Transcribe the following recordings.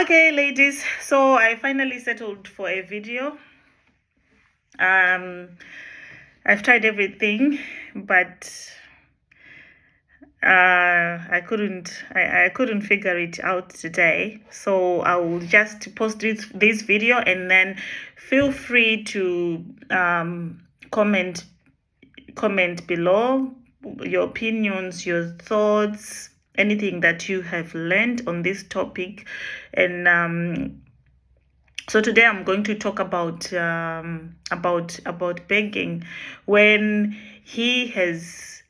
Okay, ladies, so I finally settled for a video. I've tried everything, but I couldn't figure it out today. So I will just post this video, and then feel free to comment below your opinions, your thoughts, anything that you have learned on this topic. And so today I'm going to talk about begging. When he has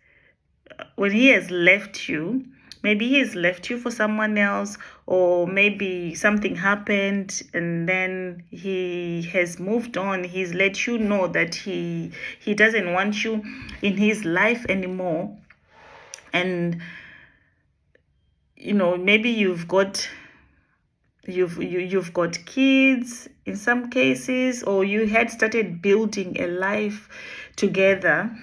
left you, maybe he has left you for someone else, or maybe something happened and then he has moved on. He's let you know that he doesn't want you in his life anymore. And maybe you've got kids in some cases, or you had started building a life together.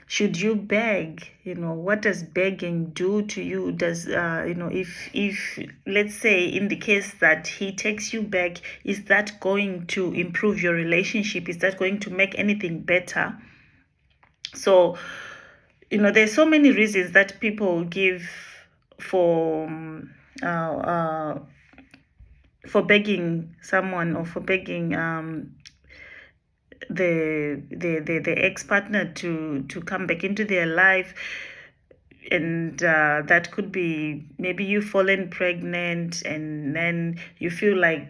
Should you beg? What does begging do to you? Does if let's say in the case that he takes you back, is that going to improve your relationship? Is that going to make anything better? So there's so many reasons that people give for begging someone, or for begging the ex-partner to come back into their life. And that could be, maybe you've fallen pregnant and then you feel like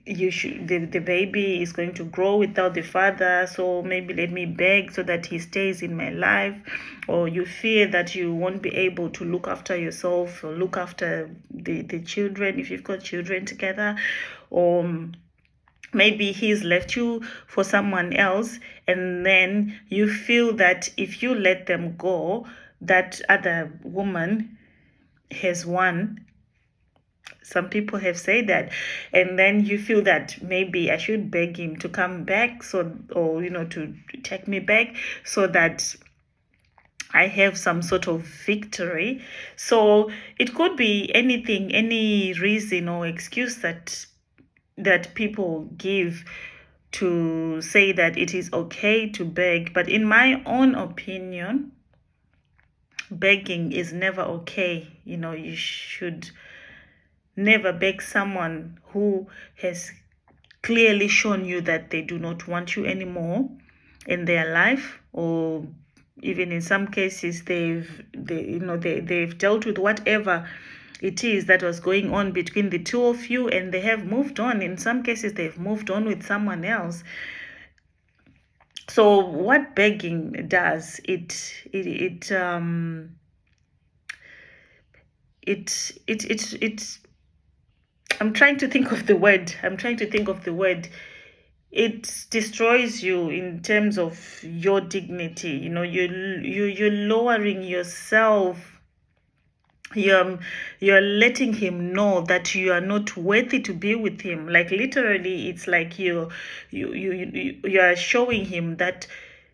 the baby is going to grow without the father, so maybe let me beg so that he stays in my life. Or you fear that you won't be able to look after yourself or look after the children if you've got children together. Or maybe he's left you for someone else, and then you feel that if you let them go, that other woman has won. Some people have said that. And then you feel that maybe I should beg him to come back, or to take me back, so that I have some sort of victory. So it could be anything, any reason or excuse that people give to say that it is okay to beg. But in my own opinion, begging is never okay. You should never beg someone who has clearly shown you that they do not want you anymore in their life, or even in some cases they've dealt with whatever it is that was going on between the two of you, and they have moved on. In some cases they've moved on with someone else. So what begging does, I'm trying to think of the word. It destroys you in terms of your dignity. You're lowering yourself. You're letting him know that you are not worthy to be with him. Like, literally, it's like you are showing him that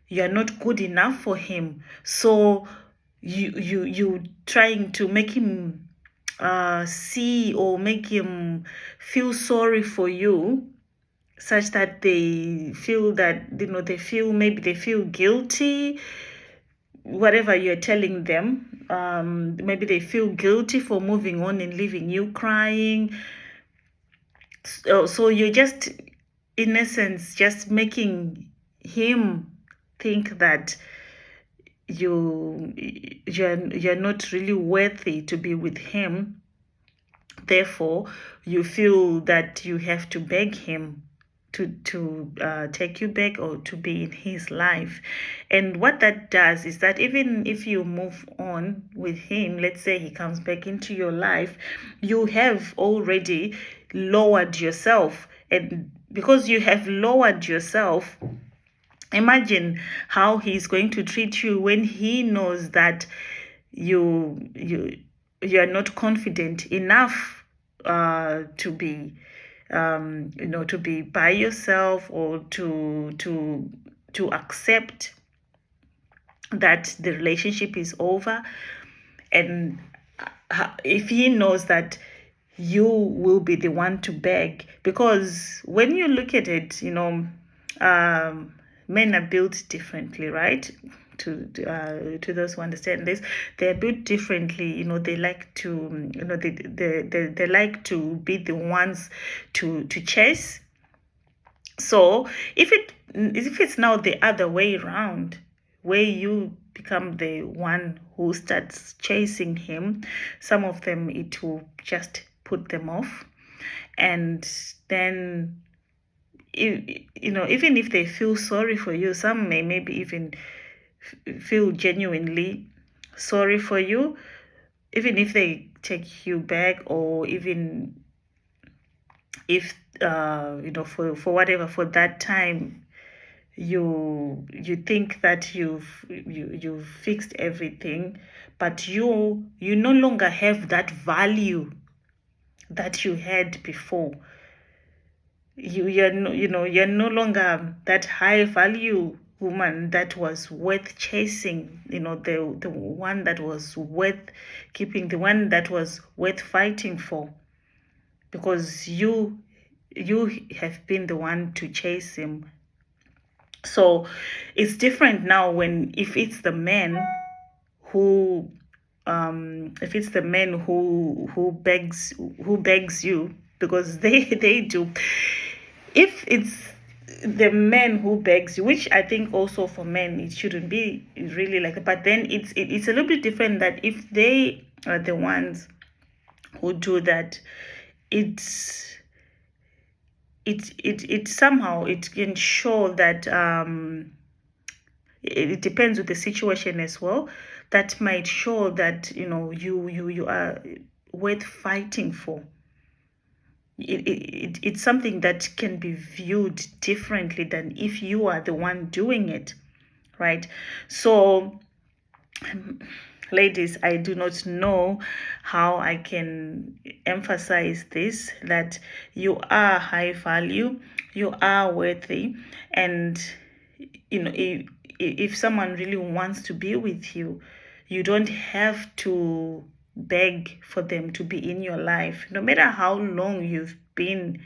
you are not good enough for him. So you trying to make him see, or make him feel sorry for you, such that they feel that maybe they feel guilty, whatever you're telling them. Maybe they feel guilty for moving on and leaving you crying. So you're just, in essence, just making him think that you're not really worthy to be with him. Therefore, you feel that you have to beg him to take you back, or to be in his life. And what that does is that even if you move on with him, let's say he comes back into your life, you have already lowered yourself. And because you have lowered yourself, imagine how he's going to treat you when he knows that you are not confident enough to be to be by yourself, or to accept that the relationship is over. And if he knows that you will be the one to beg. Because when you look at it, men are built differently, right? To those who understand this, they're built differently. They like to, they like to be the ones to chase. So if it's now the other way around, where you become the one who starts chasing him, some of them, it will just put them off. And then even if they feel sorry for you, some may maybe even feel genuinely sorry for you, even if they take you back, or even if for whatever, for that time, you think that you've fixed everything, but you no longer have that value that you had before. You're no longer that high value woman that was worth chasing, the one that was worth keeping, the one that was worth fighting for, because you have been the one to chase him. So it's different now if it's the man who begs you, because they do. If it's the men who begs you, which I think also for men it shouldn't be really like that, but then it's a little bit different, that if they are the ones who do that, it somehow it can show that it depends with the situation as well. That might show that you are worth fighting for. It's something that can be viewed differently than if you are the one doing it, right? So ladies, I do not know how I can emphasize this, that you are high value, you are worthy, and if someone really wants to be with you, you don't have to beg for them to be in your life, no matter how long you've been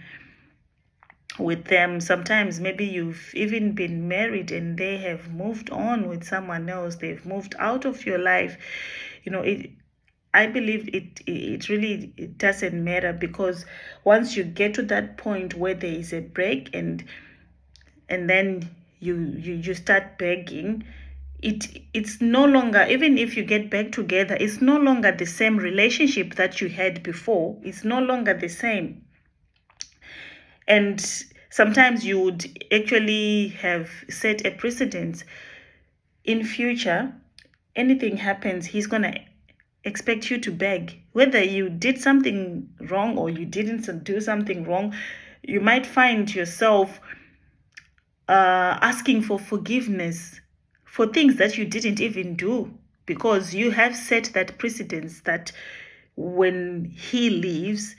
with them. Sometimes maybe you've even been married and they have moved on with someone else, they've moved out of your life. I believe it really, it doesn't matter, because once you get to that point where there is a break, and then you start begging, it's no longer, even if you get back together, it's no longer the same relationship that you had before. It's no longer the same. And sometimes you would actually have set a precedent. In future, anything happens, he's gonna expect you to beg, whether you did something wrong or you didn't do something wrong. You might find yourself asking for forgiveness for things that you didn't even do, because you have set that precedence that when he leaves,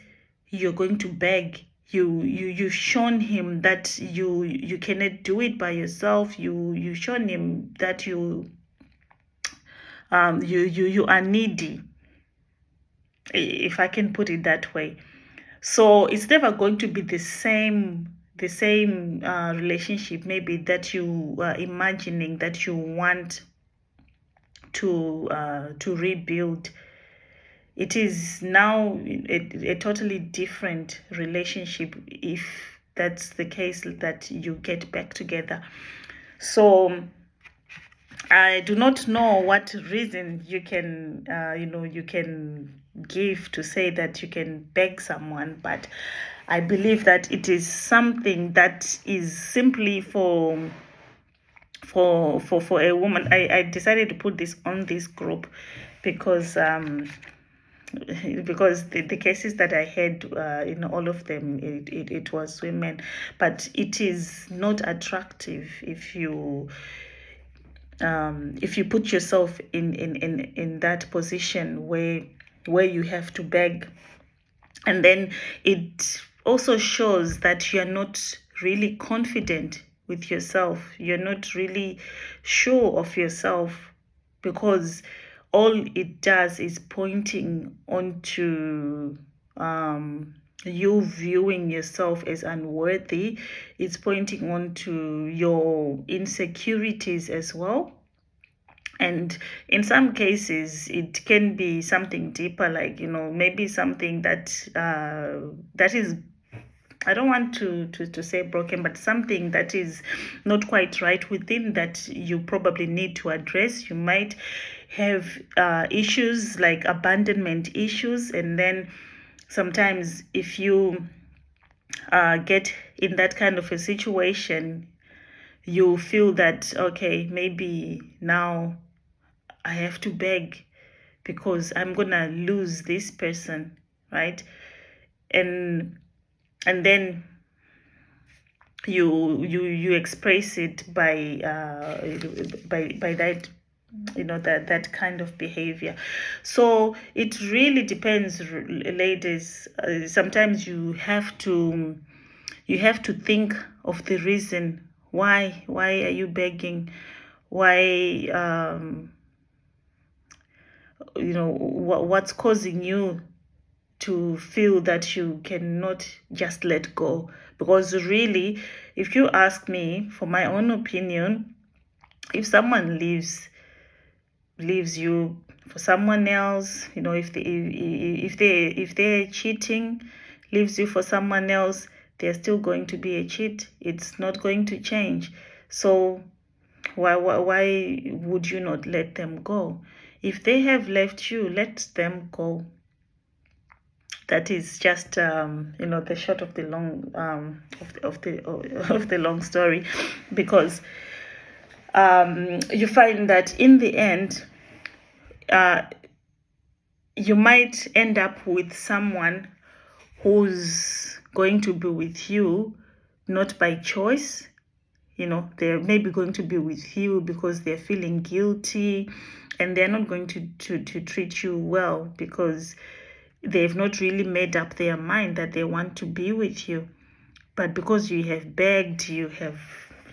you're going to beg. You've shown him that you cannot do it by yourself. You've shown him that you are needy, if I can put it that way. So it's never going to be the same relationship maybe that you are imagining, that you want to rebuild. It is now a totally different relationship, if that's the case, that you get back together. So I do not know what reason you can you can give to say that you can beg someone, but I believe that it is something that is simply for a woman. I decided to put this on this group because the cases that I had, in all of them, it was women. But it is not attractive if you put yourself in that position where you have to beg. And then it also shows that you're not really confident with yourself. You're not really sure of yourself, because all it does is pointing onto you viewing yourself as unworthy. It's pointing on to your insecurities as well. And in some cases, it can be something deeper, like, maybe something that is, I don't want to say broken, but something that is not quite right within that you probably need to address. You might have issues like abandonment issues, and then sometimes if you get in that kind of a situation, you feel that, okay, maybe now I have to beg because I'm gonna lose this person, right? And then you express it by that, that kind of behavior. So it really depends, ladies. Sometimes you have to think of the reason why are you begging, why what's causing you to feel that you cannot just let go. Because really, if you ask me, for my own opinion, if someone leaves you for someone else, if they're cheating, leaves you for someone else, they're still going to be a cheat. It's not going to change. So why would you not let them go? If they have left you, let them go. That is just the short of the long of the long story, because you find that in the end, you might end up with someone who's going to be with you not by choice. They're maybe going to be with you because they're feeling guilty, and they're not going to treat you well because they've not really made up their mind that they want to be with you. But because you have begged, you have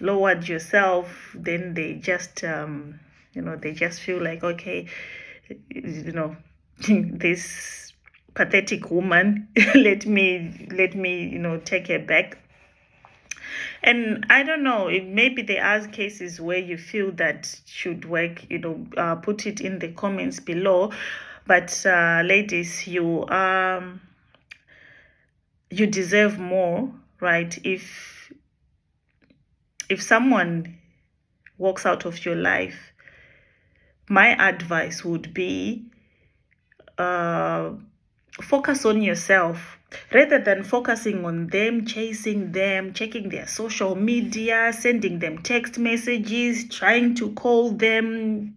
lowered yourself, then they just they just feel like, okay, this pathetic woman, let me take her back. And I don't know, maybe there are cases where you feel that should work, put it in the comments below. But ladies, you deserve more, right? If someone walks out of your life, my advice would be focus on yourself rather than focusing on them, chasing them, checking their social media, sending them text messages, trying to call them,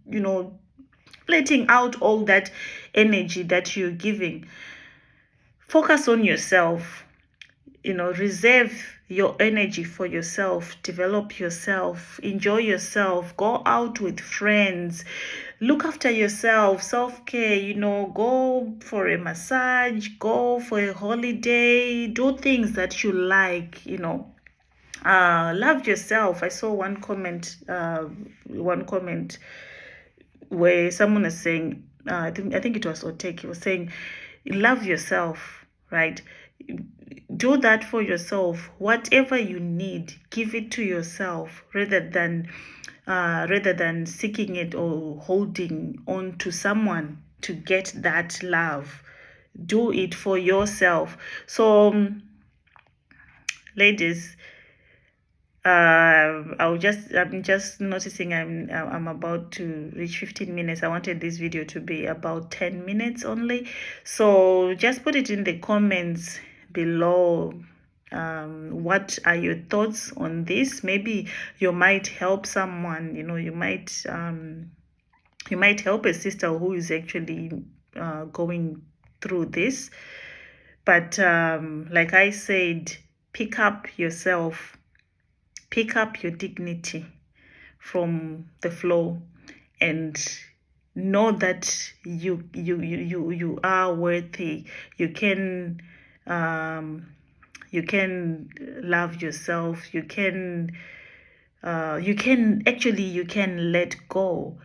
letting out all that energy that you're giving. Focus on yourself. Reserve your energy for yourself, develop yourself, enjoy yourself, go out with friends, look after yourself, self-care, go for a massage, go for a holiday, do things that you like, love yourself. I saw one comment where someone is saying, I think it was Otek, he was saying, love yourself, right? Do that for yourself. Whatever you need, give it to yourself rather than seeking it or holding on to someone to get that love. Do it for yourself. So ladies, I'm just noticing I'm about to reach 15 minutes. I wanted this video to be about 10 minutes only. So just put it in the comments below. What are your thoughts on this? Maybe you might help someone, you might help a sister who is actually going through this. But like I said, pick up yourself, pick up your dignity from the floor, and know that you are worthy. You can love yourself. You can let go.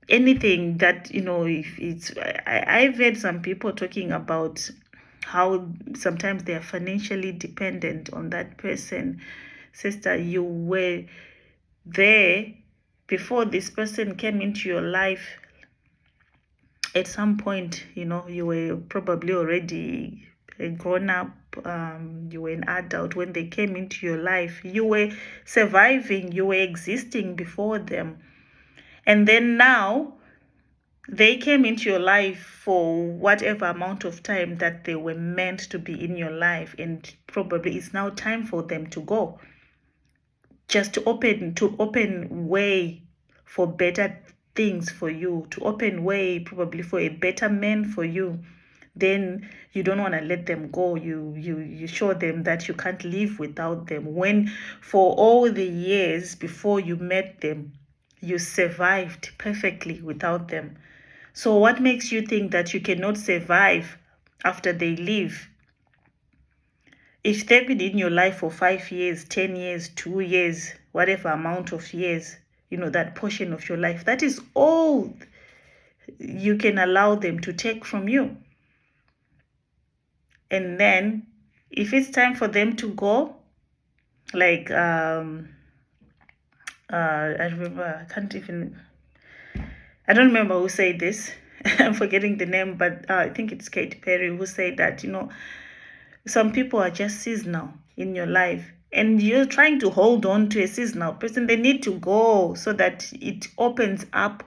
Anything that, if it's, I've heard some people talking about how sometimes they are financially dependent on that person. Sister, you were there before this person came into your life. At some point, you were probably already a grown up, you were an adult when they came into your life. You were surviving, you were existing before them. And then now they came into your life for whatever amount of time that they were meant to be in your life, and probably it's now time for them to go, just to open way for better things for you, to open way probably for a better man for you. Then you don't want to let them go. You show them that you can't live without them, when for all the years before you met them, you survived perfectly without them. So what makes you think that you cannot survive after they leave? If they've been in your life for 5 years, 10 years, 2 years, whatever amount of years, that portion of your life, that is all you can allow them to take from you. And then if it's time for them to go, like I remember, I don't remember who said this. I'm forgetting the name, but I think it's Katy Perry who said that, some people are just seasonal in your life, and you're trying to hold on to a seasonal person. They need to go so that it opens up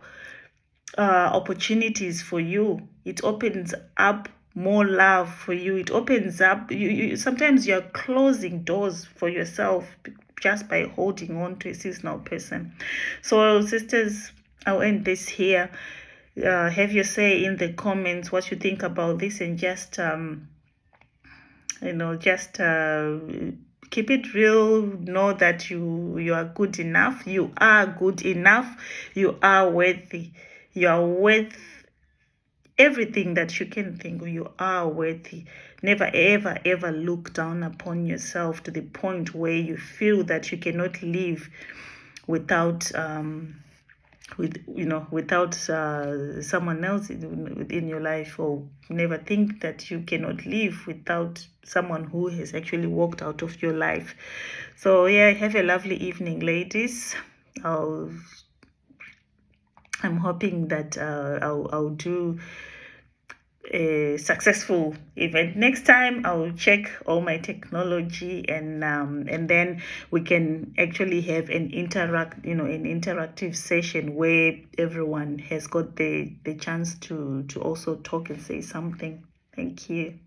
opportunities for you. It opens up more love for you. It opens up, you sometimes you're closing doors for yourself just by holding on to a seasonal person. So sisters, I'll end this here. Have your say in the comments what you think about this, and just keep it real. Know that you are good enough. You are good enough. You are worthy. You are worth everything that you can think. You are worthy. Never ever ever look down upon yourself to the point where you feel that you cannot live without without someone else in your life, or never think that you cannot live without someone who has actually walked out of your life. So yeah, have a lovely evening, ladies. I'm hoping that I'll do a successful event next time. I'll check all my technology, and then we can actually have an interactive session where everyone has got the chance to also talk and say something. Thank you.